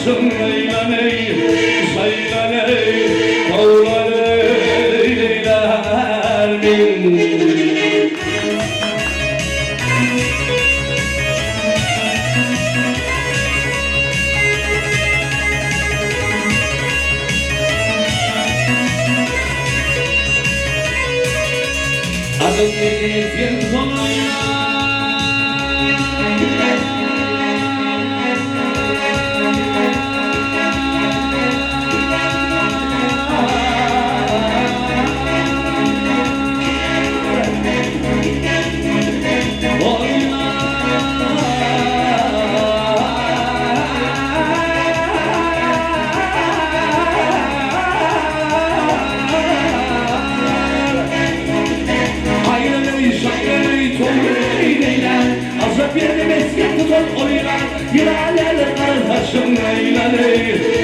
kardeşim eyleney, saylaney, kavlaney eyler min. Adım dediğin sonuyla bir mesket tutan oylar, yine alel kardeşim eyleney.